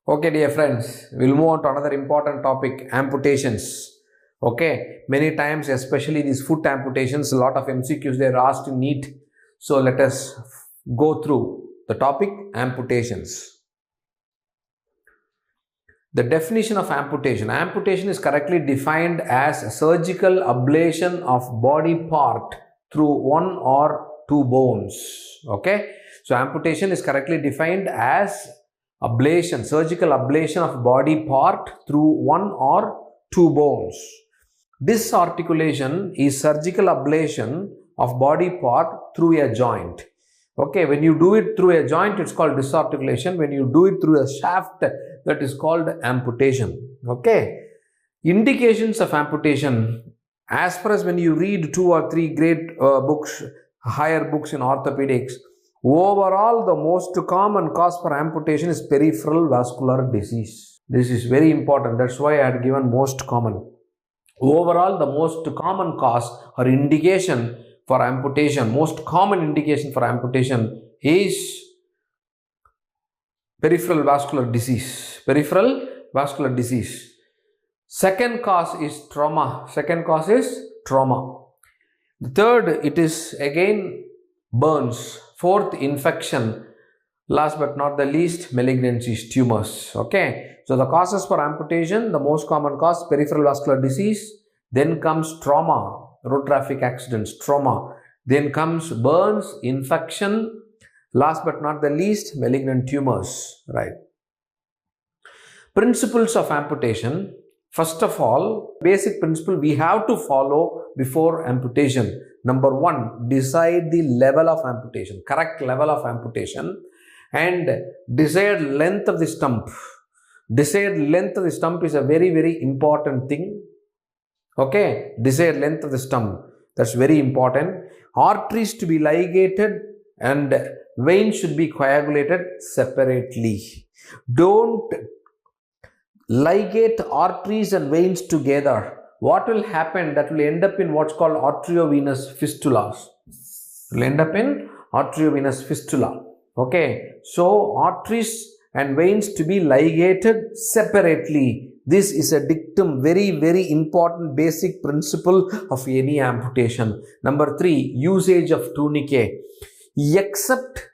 Okay, dear friends, we'll move on to another important topic, amputations. Okay, many times, especially these foot amputations, a lot of MCQs they are asked in NEET. So let us go through the topic, amputations. The definition of amputation. Amputation is correctly defined as a surgical ablation of body part through one or two bones. Okay, so amputation is correctly defined as ablation, surgical ablation of body part through one or two bones. Disarticulation is surgical ablation of body part through a joint. Okay, when you do it through a joint, it's called disarticulation. When you do it through a shaft, that is called amputation. Okay, indications of amputation. As far as when you read 2 or 3 great books, higher books in orthopedics, overall the most common cause for amputation is peripheral vascular disease. This is very important. That's why I had given most common. Overall, the most common cause or indication for amputation, most common indication for amputation is peripheral vascular disease. Peripheral vascular disease. Second cause is trauma. Second cause is trauma. The third, it is again burns. Fourth, infection. Last but not the least, malignancies, tumors. Okay. So the causes for amputation, the most common cause, peripheral vascular disease. Then comes trauma. Road traffic accidents, trauma. Then comes burns, infection. Last but not the least, malignant tumors. Right. Principles of amputation. First of all, basic principle we have to follow before amputation. Number 1, decide the level of amputation, correct level of amputation, and desired length of the stump. Desired length of the stump is a very, very important thing. Okay, desired length of the stump, that's very important. Arteries to be ligated and veins should be coagulated separately. Don't ligate arteries and veins together. What will happen? That will end up in what's called arteriovenous fistulas. It will end up in arteriovenous fistula. Okay, so arteries and veins to be ligated separately. This is a dictum, very, very important basic principle of any amputation. Number 3, usage of tourniquet. Except,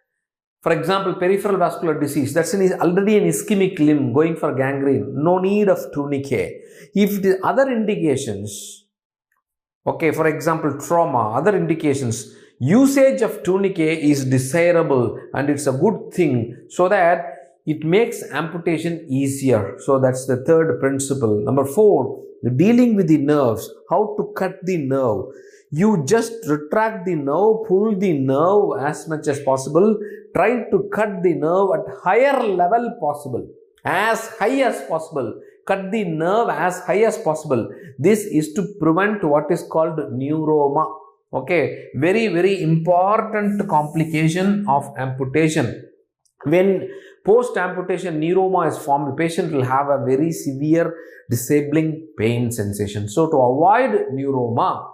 for example, peripheral vascular disease, that's already an ischemic limb going for gangrene. No need of tourniquet. If the other indications, okay, for example, trauma, other indications, usage of tourniquet is desirable and it's a good thing so that it makes amputation easier. So that's the third principle. Number 4, dealing with the nerves. How to cut the nerve. You just retract the nerve, pull the nerve as much as possible. Try to cut the nerve at higher level possible. As high as possible. Cut the nerve as high as possible. This is to prevent what is called neuroma. Okay, very, very important complication of amputation. When post-amputation neuroma is formed, the patient will have a very severe disabling pain sensation. So to avoid neuroma,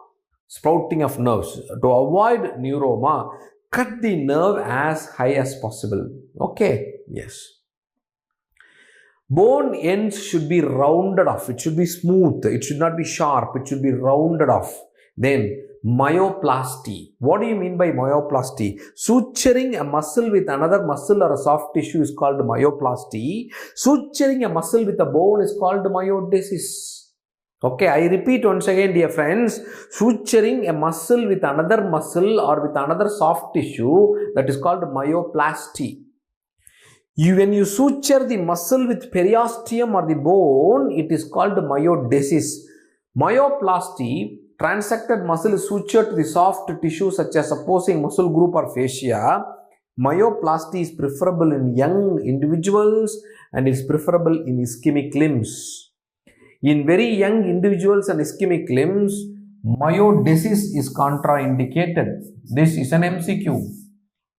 sprouting of nerves, to avoid neuroma, cut the nerve as high as possible. Okay, yes. Bone ends should be rounded off. It should be smooth. It should not be sharp. It should be rounded off. Then myoplasty. What do you mean by myoplasty? Suturing a muscle with another muscle or a soft tissue is called myoplasty. Suturing a muscle with a bone is called myodesis. Okay, I repeat once again, dear friends. Suturing a muscle with another muscle or with another soft tissue, that is called myoplasty. When you suture the muscle with periosteum or the bone, it is called myodesis. Myoplasty, transected muscle is sutured to the soft tissue such as opposing muscle group or fascia. Myoplasty is preferable in young individuals and is preferable in ischemic limbs. In very young individuals and ischemic limbs, myodesis is contraindicated. This is an MCQ.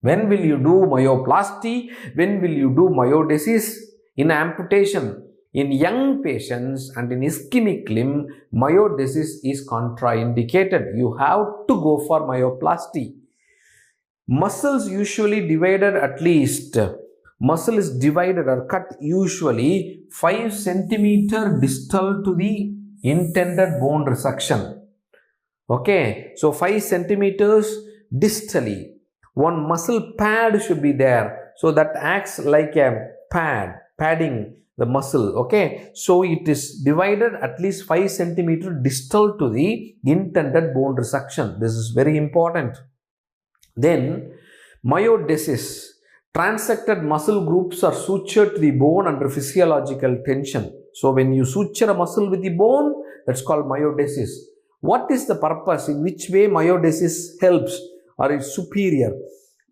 When will you do myoplasty? When will you do myodesis? In amputation. In young patients and in ischemic limb, myodesis is contraindicated. You have to go for myoplasty. Muscles usually divided at least muscle is divided or cut usually 5 centimeter distal to the intended bone resection. Okay, so 5 centimeters distally. One muscle pad should be there. So that acts like a padding the muscle. Okay, so it is divided at least 5 centimeter distal to the intended bone resection. This is very important. Then myodesis. Transected muscle groups are sutured to the bone under physiological tension. So when you suture a muscle with the bone, that's called myodesis. What is the purpose? In which way myodesis helps or is superior?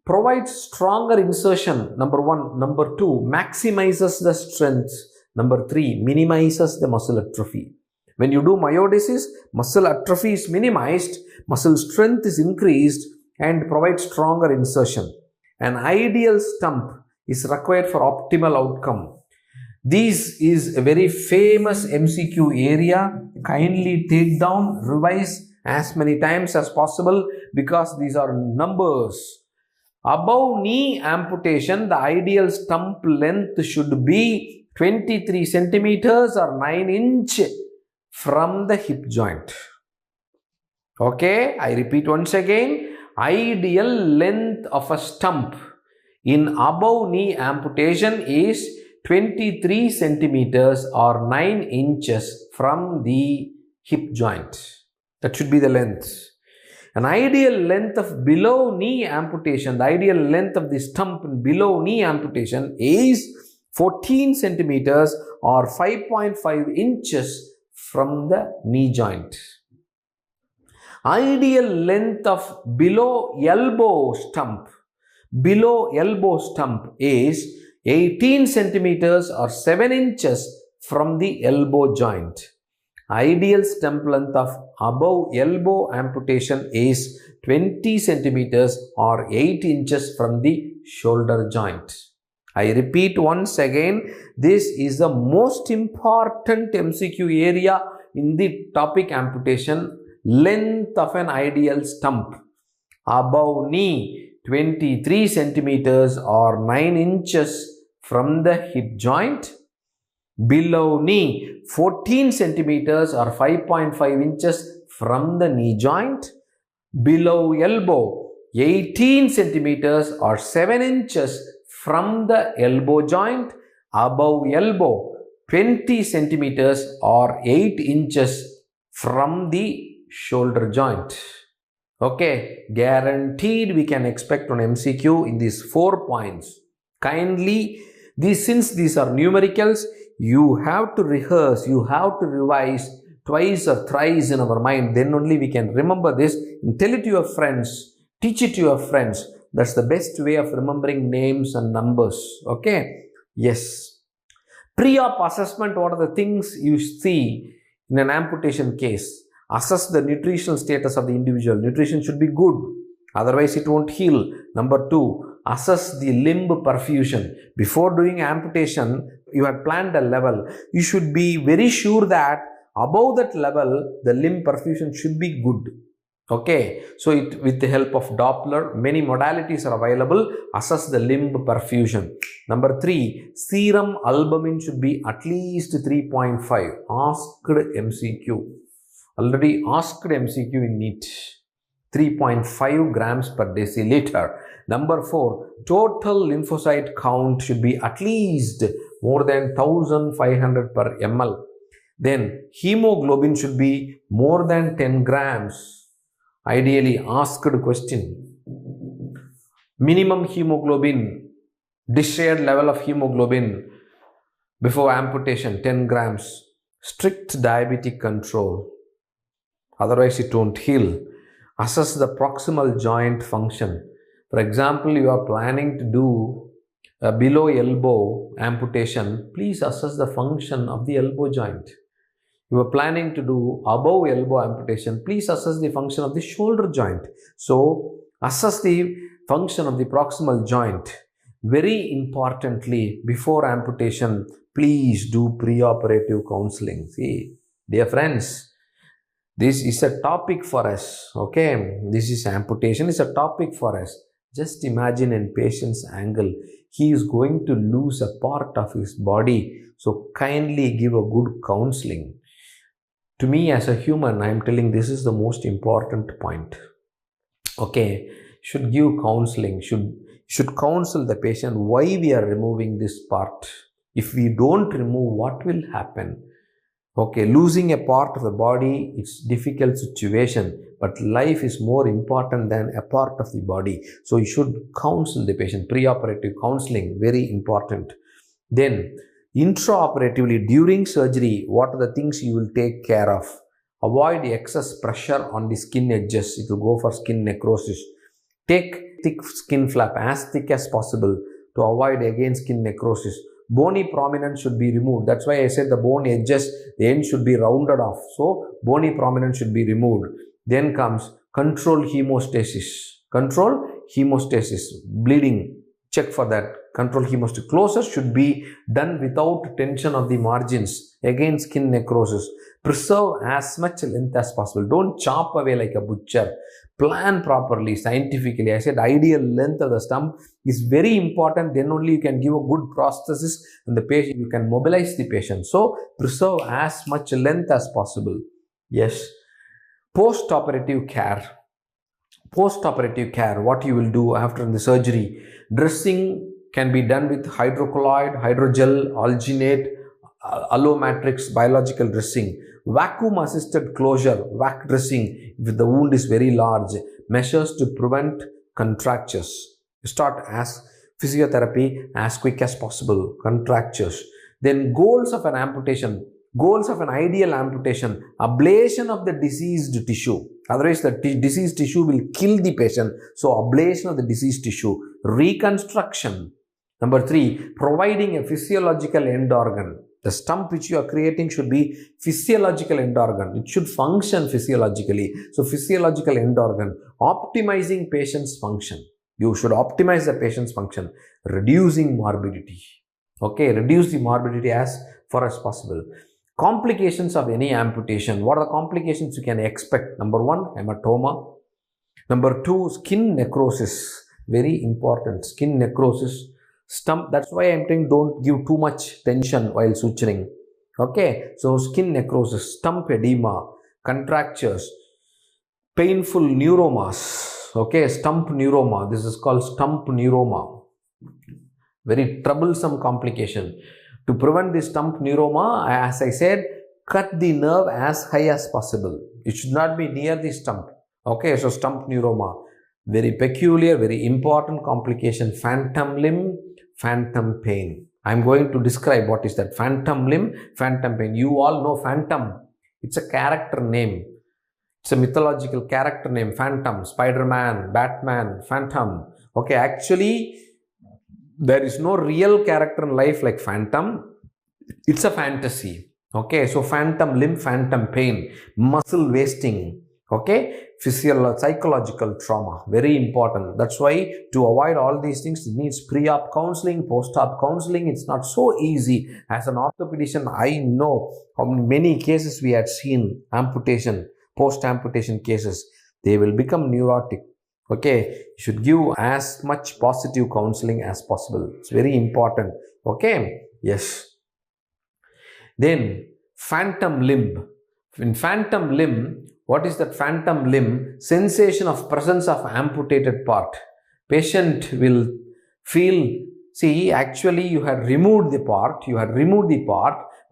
Provides stronger insertion, number 1. Number 2, maximizes the strength. Number 3, minimizes the muscle atrophy. When you do myodesis, muscle atrophy is minimized, muscle strength is increased, and provides stronger insertion. An ideal stump is required for optimal outcome. This is a very famous MCQ area. Kindly take down, revise as many times as possible because these are numbers. Above knee amputation, the ideal stump length should be 23 centimeters or 9 inches from the hip joint. Okay, I repeat once again. Ideal length of a stump in above knee amputation is 23 centimeters or 9 inches from the hip joint. That should be the length. An ideal length of below knee amputation, the ideal length of the stump in below knee amputation is 14 centimeters or 5.5 inches from the knee joint. Ideal length of below elbow stump is 18 centimeters or 7 inches from the elbow joint. Ideal stump length of above elbow amputation is 20 centimeters or 8 inches from the shoulder joint. I repeat once again, this is the most important MCQ area in the topic amputation. Length of an ideal stump. Above knee 23 centimeters or 9 inches from the hip joint. Below knee 14 centimeters or 5.5 inches from the knee joint. Below elbow 18 centimeters or 7 inches from the elbow joint. Above elbow 20 centimeters or 8 inches from the shoulder joint. Okay, guaranteed we can expect on MCQ in these 4 points. Kindly, since these are numericals, you have to rehearse, you have to revise twice or thrice in our mind. Then only we can remember this and tell it to your friends, teach it to your friends. That's the best way of remembering names and numbers. Okay, yes. Pre-op assessment, what are the things you see in an amputation case? Assess the nutritional status of the individual. Nutrition should be good, otherwise it won't heal. Number 2, assess the limb perfusion. Before doing amputation, you have planned a level. You should be very sure that above that level, the limb perfusion should be good. Okay, so with the help of Doppler, many modalities are available. Assess the limb perfusion. Number 3, serum albumin should be at least 3.5. Asked MCQ. Already asked MCQ in NEET. 3.5 grams per deciliter. Number 4, total lymphocyte count should be at least more than 1500 per ml. Then hemoglobin should be more than 10 grams. Ideally asked question. Minimum hemoglobin, desired level of hemoglobin before amputation 10 grams. Strict diabetic control. Otherwise it won't heal. Assess the proximal joint function. For example, you are planning to do a below elbow amputation. Please assess the function of the elbow joint. You are planning to do above elbow amputation. Please assess the function of the shoulder joint. So, assess the function of the proximal joint. Very importantly, before amputation, please do preoperative counseling. See, dear friends, this is a topic for us, okay? This is amputation, is a topic for us. Just imagine in patient's angle. he is going to lose a part of his body. So kindly give a good counseling. To me as a human, I am telling this is the most important point. Okay, should give counseling, should counsel the patient why we are removing this part. If we don't remove, what will happen? Okay, losing a part of the body, it's difficult situation, but life is more important than a part of the body. So you should counsel the patient. Preoperative counseling, very important. Then intraoperatively, during surgery, what are the things you will take care of? Avoid excess pressure on the skin edges. It will go for skin necrosis. Take thick skin flap, as thick as possible, to avoid again skin necrosis. Bony prominence should be removed. That's why I said the bone edges, the end should be rounded off. So bony prominence should be removed. Then comes control hemostasis. Control hemostasis. Bleeding, check for that. Control hemostasis. Closure should be done without tension of the margins. Again skin necrosis. Preserve as much length as possible. Don't chop away like a butcher. Plan properly, scientifically. I said ideal length of the stump is very important. Then only you can give a good prosthesis and the patient, you can mobilize the patient. So preserve as much length as possible. Yes. Post-operative care. Post-operative care, what you will do after the surgery. Dressing can be done with hydrocolloid, hydrogel, alginate, allomatrix, biological dressing. Vacuum assisted closure, vac dressing if the wound is very large. Measures to prevent contractures. Start as physiotherapy as quick as possible. Contractures. Then goals of an amputation. Goals of an ideal amputation. Ablation of the diseased tissue. Otherwise the diseased tissue will kill the patient. So ablation of the diseased tissue. Reconstruction. Number 3, providing a physiological end organ. The stump which you are creating should be physiological end organ. It should function physiologically. So physiological end organ. Optimizing patient's function. You should optimize the patient's function. Reducing morbidity. Okay, reduce the morbidity as far as possible. Complications of any amputation. What are the complications you can expect? Number 1, hematoma. Number 2, skin necrosis. Very important. Skin necrosis. Stump, that's why I'm saying don't give too much tension while suturing. Okay, so skin necrosis, stump edema, contractures, painful neuromas. Okay, stump neuroma. This is called stump neuroma. Very troublesome complication. To prevent the stump neuroma, as I said, cut the nerve as high as possible. It should not be near the stump. Okay, so stump neuroma. Very peculiar, very important complication. Phantom limb, phantom pain. I am going to describe what is that. Phantom limb, phantom pain. You all know phantom. It's a character name. It's a mythological character name. Phantom, Spider-Man, Batman, Phantom. Okay, actually, there is no real character in life like phantom. It's a fantasy. Okay, so phantom limb, phantom pain, muscle wasting. Okay, psychological trauma, very important. That's why to avoid all these things, it needs pre-op counseling, post-op counseling. It's not so easy. As an orthopedician, I know how many cases we had seen, amputation, post-amputation cases. They will become neurotic. Okay, you should give as much positive counseling as possible. It's very important. Okay, yes. Then phantom limb. In phantom limb, what is that phantom limb? Sensation of presence of amputated part. Patient will feel, see, actually you had removed the part,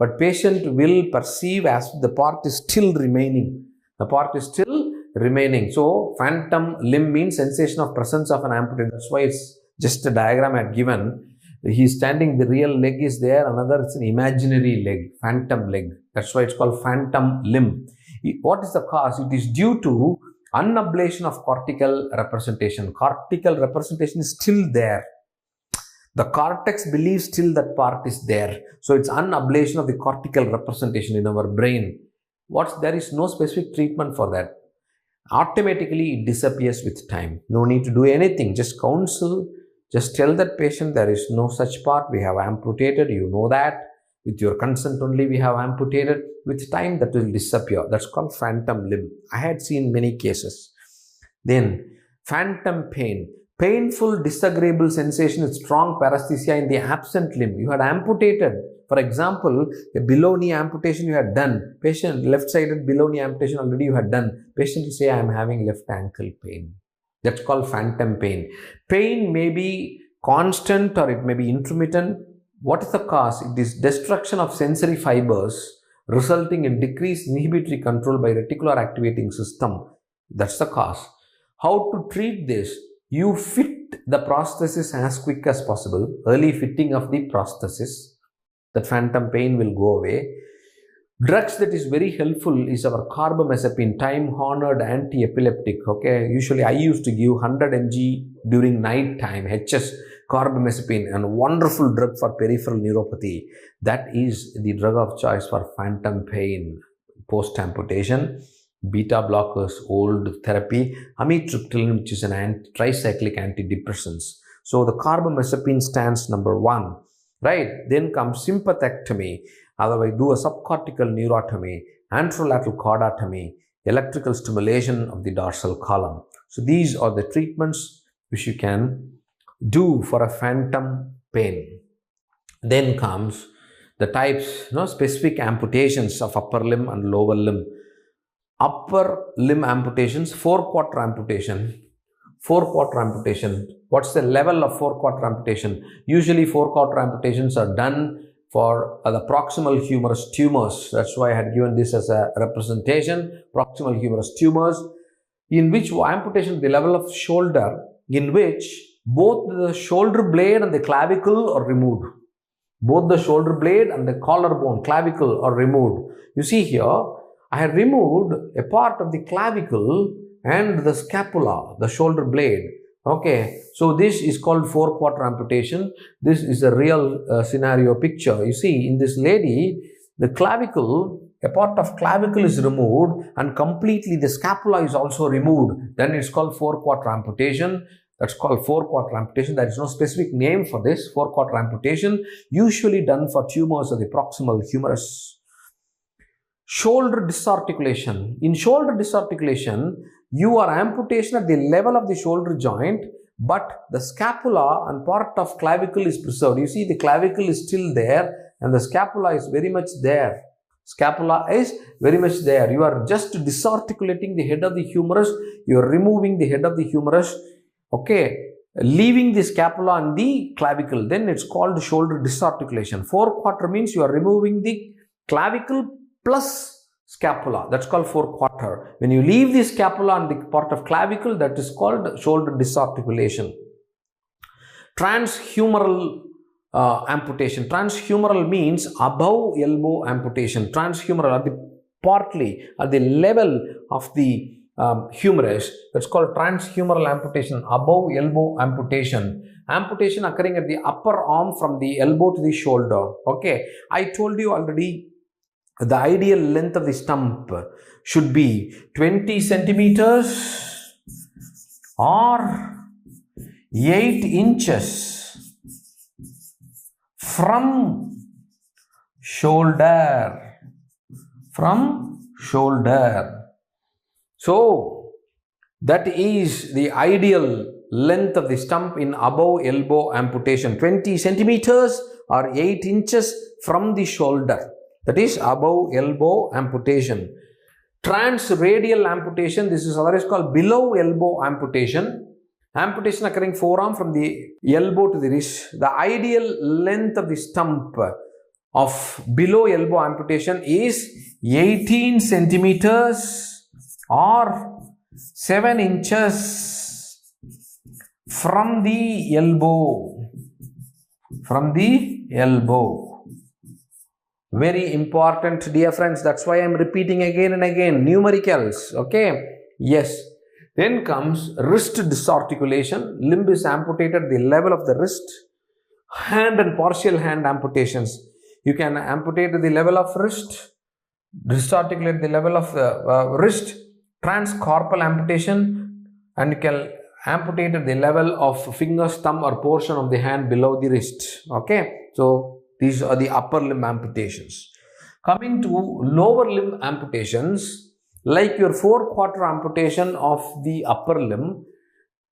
but patient will perceive as the part is still remaining. The part is still remaining. So phantom limb means sensation of presence of an amputated. That's why it's just a diagram I had given. He's standing, the real leg is there, another it's an imaginary leg, phantom leg. That's why it's called phantom limb. What is the cause? It is due to unablation of cortical representation. Cortical representation is still there. The cortex believes still that part is there. So it's unablation of the cortical representation in our brain. There is no specific treatment for that. Automatically it disappears with time. No need to do anything. Just counsel. Just tell that patient there is no such part. We have amputated. You know that. With your consent only we have amputated. With time that will disappear. That's called phantom limb. I had seen many cases. Then phantom pain. Painful, disagreeable sensation with strong paresthesia in the absent limb. You had amputated. For example, a below knee amputation you had done. Patient, left-sided below knee amputation already you had done. Patient will say, I am having left ankle pain. That's called phantom pain. Pain may be constant or it may be intermittent. What is the cause? It is destruction of sensory fibers resulting in decreased inhibitory control by reticular activating system. That's the cause. How to treat this? You fit the prosthesis as quick as possible. Early fitting of the prosthesis. That phantom pain will go away. Drugs that is very helpful is our carbamazepine, time-honored anti-epileptic. Okay, usually I used to give 100 mg during night time, HS, carbamazepine, and wonderful drug for peripheral neuropathy. That is the drug of choice for phantom pain post-amputation. Beta blockers, old therapy, amitriptyline, which is an tricyclic antidepressants. So the carbamazepine stands number 1. Right, then comes sympathectomy, otherwise do a subcortical neurotomy, anterolateral cordotomy, electrical stimulation of the dorsal column. So these are the treatments which you can do for a phantom pain. Then comes the types, specific amputations of upper limb and lower limb. Upper limb amputations, 4/4 amputation. 4/4 amputation. What's the level of 4/4 amputation? Usually 4/4 amputations are done for the proximal humerus tumors. That's why I had given this as a representation. Proximal humerus tumors, in which amputation at the level of shoulder, in which both the shoulder blade and the clavicle are removed. Both the shoulder blade and the collarbone, clavicle are removed. You see here, I have removed a part of the clavicle and the scapula, the shoulder blade. Okay, so this is called 4/4 amputation. This is a real scenario picture. You see, in this lady, the clavicle, a part of clavicle is removed and completely the scapula is also removed. Then it's called 4/4 amputation. That's called 4/4 amputation. There is no specific name for this. 4/4 amputation, usually done for tumors of the proximal humerus. Shoulder disarticulation. In shoulder disarticulation, you are amputation at the level of the shoulder joint, but the scapula and part of clavicle is preserved. You see, the clavicle is still there and the scapula is very much there. Scapula is very much there. You are just disarticulating the head of the humerus. You are removing the head of the humerus. Okay, leaving the scapula and the clavicle. Then it's called shoulder disarticulation. 4/4 means you are removing the clavicle plus scapula. That's called 4/4. When you leave the scapula and the part of clavicle, that is called shoulder disarticulation. Transhumeral amputation. Transhumeral means above elbow amputation. Transhumeral partly at the level of the humerus. That's called transhumeral amputation, above elbow amputation. Amputation occurring at the upper arm from the elbow to the shoulder. Okay, I told you already, the ideal length of the stump should be 20 centimeters or 8 inches from shoulder. So that is the ideal length of the stump in above elbow amputation. 20 centimeters or 8 inches from the shoulder. That is above elbow amputation. Transradial amputation, this is otherwise called below elbow amputation. Amputation occurring forearm from the elbow to the wrist. The ideal length of the stump of below elbow amputation is 18 centimeters or 7 inches from the elbow. Very important, dear friends. That's why I'm repeating again and again. Numericals. Okay. Yes. Then comes wrist disarticulation. Limb is amputated at the level of the wrist. Hand and partial hand amputations. You can amputate at the level of wrist. Disarticulate the level of the wrist. Transcarpal amputation. And you can amputate at the level of finger, thumb or portion of the hand below the wrist. Okay. So these are the upper limb amputations. Coming to lower limb amputations, like your 4/4 amputation of the upper limb,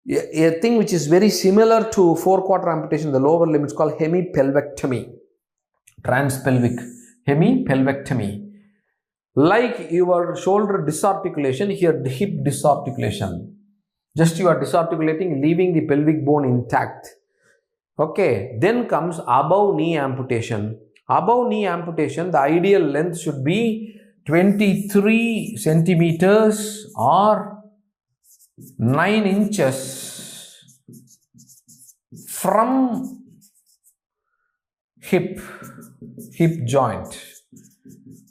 a thing which is very similar to four-quarter amputation, the lower limb, is called hemipelvectomy, transpelvic hemipelvectomy. Like your shoulder disarticulation, here the hip disarticulation. Just you are disarticulating, leaving the pelvic bone intact. Okay, then comes above knee amputation. Above knee amputation, the ideal length should be 23 centimeters or 9 inches from hip joint.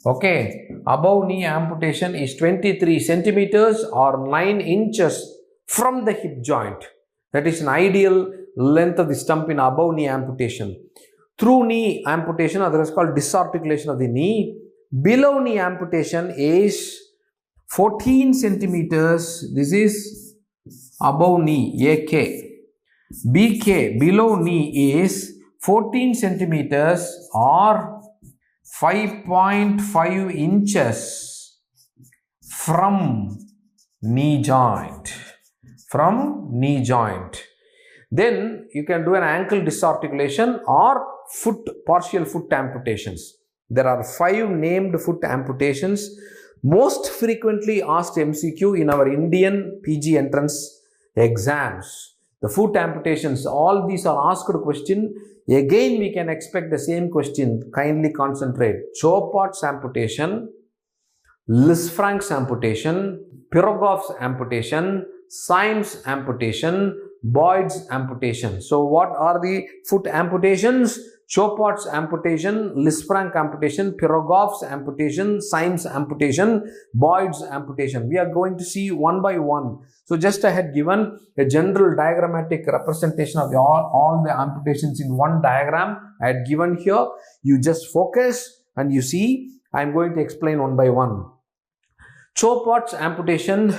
Okay, above knee amputation is 23 centimeters or 9 inches from the hip joint. That is an ideal length of the stump in above knee amputation. Through knee amputation, otherwise called disarticulation of the knee. Below knee amputation is 14 centimeters. This is above knee, AK. BK, below knee, is 14 centimeters or 5.5 inches from knee joint. Then you can do an ankle disarticulation or partial foot amputations. There are 5 named foot amputations, most frequently asked MCQ in our Indian PG entrance exams. The foot amputations, all these are asked question. Again, we can expect the same question. Kindly concentrate. Chopard's amputation, Lisfrank's amputation, Pirogov's amputation, Syme's amputation, Boyd's amputation. So what are the foot amputations? Chopard's amputation, Lisfrank amputation, Pirogov's amputation, Syme's amputation, Boyd's amputation. We are going to see one by one. So just I had given a general diagrammatic representation of all the amputations in one diagram. I had given here. You just focus and you see. I am going to explain one by one. Chopard's amputation,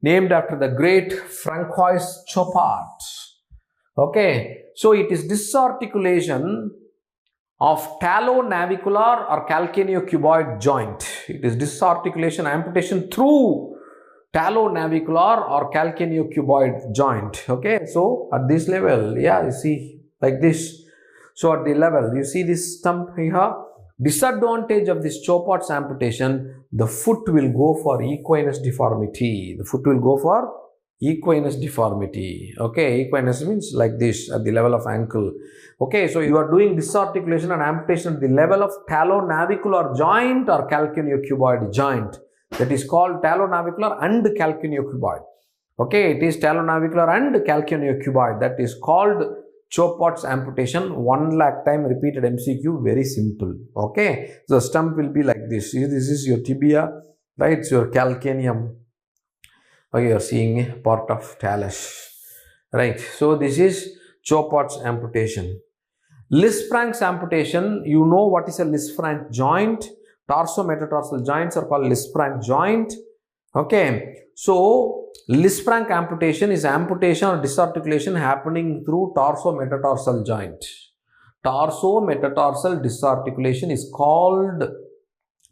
named after the great Francois Chopard. Okay, so it is disarticulation of talonavicular or calcaneocuboid joint. It is disarticulation, amputation through talonavicular or calcaneocuboid joint. Okay, so at this level, yeah, you see like this. So at the level, you see this stump here. Disadvantage of this Chopard's amputation, the foot will go for equinus deformity. The foot will go for equinus deformity. Okay, equinus means like this at the level of ankle. Okay, so you are doing disarticulation and amputation at the level of talonavicular joint or calcaneocuboid joint. That is called talonavicular and calcaneocuboid. Okay, it is talonavicular and calcaneocuboid. That is called Chopard's amputation. 1 lakh time repeated MCQ, very simple. Okay, so the stump will be like this. This is your tibia, right? It's your calcaneum. Okay, you are seeing a part of talus, right? So this is Chopard's amputation. Lisfrank's amputation, you know what is a Lisfrank joint. Tarsometatarsal joints are called Lisfrank joint. Okay, so Lisfrank amputation is amputation or disarticulation happening through tarsometatarsal joint. Tarsometatarsal disarticulation is called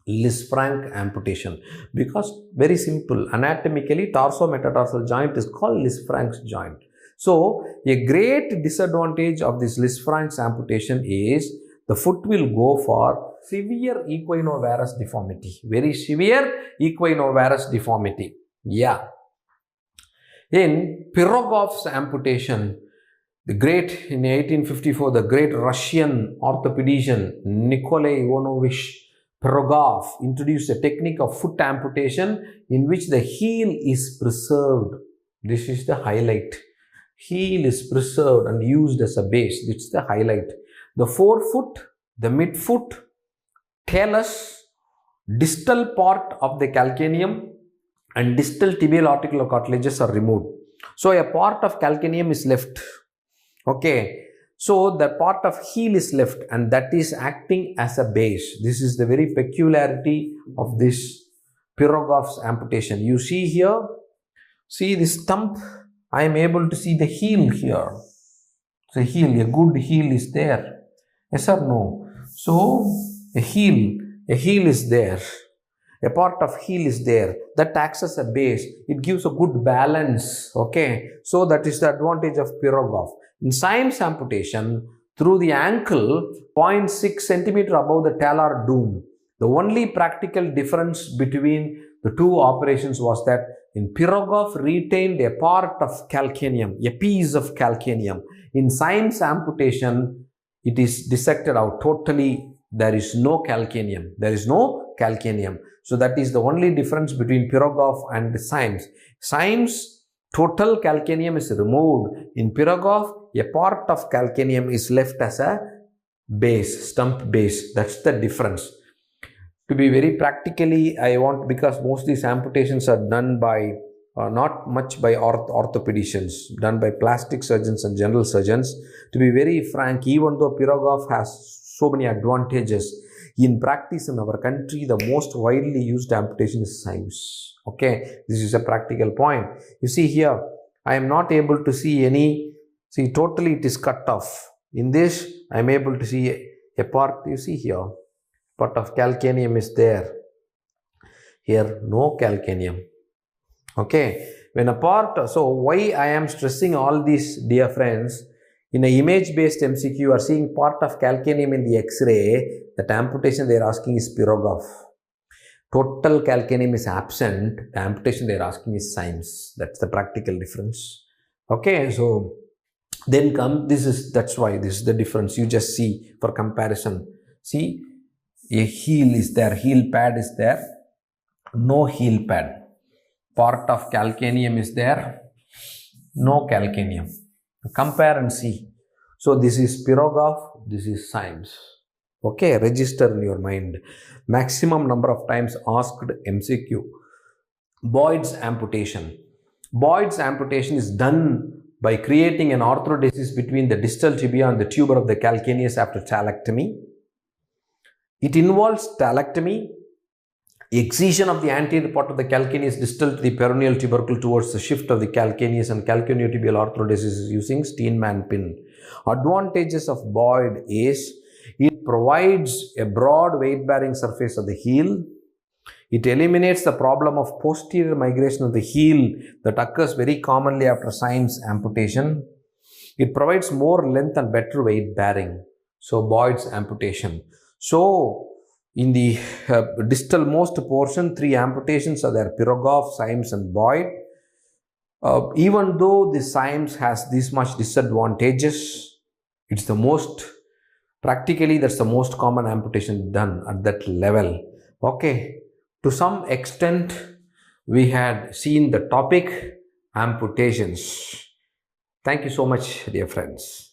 Lisfrank amputation because very simple, anatomically tarsometatarsal joint is called Lisfrank's joint. So a great disadvantage of this Lisfrank's amputation is the foot will go for severe equinovarus deformity, very severe equinovarus deformity. Yeah. In Pirogov's amputation, in 1854, the great Russian orthopedician Nikolai Ivanovich Pirogov introduced a technique of foot amputation in which the heel is preserved. This is the highlight. Heel is preserved and used as a base. This is the highlight. The forefoot, the midfoot, talus, distal part of the calcaneum and distal tibial articular cartilages are removed. So a part of calcaneum is left. Okay. So the part of heel is left and that is acting as a base. This is the very peculiarity of this Pirogov's amputation. You see here, see this stump, I am able to see the heel here. So heel, a good heel is there. Yes or no? So a heel is there. a part of heel is there that acts as a base. It gives a good balance. Okay, so that is the advantage of Pirogov. In Symes amputation, through the ankle, 0.6 centimeter above the talar doom. The only practical difference between the two operations was that in Pirogov retained a part of calcaneum, a piece of calcaneum. In Symes amputation, it is dissected out totally. There is no calcaneum. There is no calcaneum. So that is the only difference between Pirogov and Symes. Symes, total calcaneum is removed. In Pirogov, a part of calcaneum is left as a base, stump base. That's the difference. To be very practically, I want, because most of these amputations are done by, not much by orthopedicians, done by plastic surgeons and general surgeons. To be very frank, even though Pirogov has so many advantages, in practice in our country, the most widely used amputation is Symes. Okay, this is a practical point. You see here, I am not able to see any, see totally it is cut off. In this, I am able to see a part, you see here, part of calcaneum is there. Here, no calcaneum. Okay, when a part, so why I am stressing all these, dear friends, in an image-based MCQ, you are seeing part of calcaneum in the X-ray. That amputation they are asking is Pirogov. Total calcaneum is absent. The amputation they are asking is Symes. That's the practical difference. Okay, so then come, that's why this is the difference. You just see for comparison. See, a heel is there, heel pad is there, no heel pad. Part of calcaneum is there, no calcaneum. Compare and see. So this is Pirogov, this is Symes. Okay, register in your mind. Maximum number of times asked MCQ. Boyd's amputation. Boyd's amputation is done by creating an orthodesis between the distal tibia and the tuber of the calcaneus after talectomy. It involves talectomy, excision of the anterior part of the calcaneus distal to the peroneal tubercle towards the shift of the calcaneus and calcaneotibial orthodesis using Steinman pin. Advantages of Boyd is it provides a broad weight-bearing surface of the heel. It eliminates the problem of posterior migration of the heel that occurs very commonly after Symes amputation. It provides more length and better weight-bearing. So Boyd's amputation. So in the distal most portion, 3 amputations are there: Pirogov, Symes and Boyd. Even though the Symes has this much disadvantages, it's the most, practically that's the most common amputation done at that level. Okay, to some extent we had seen the topic amputations. Thank you so much, dear friends.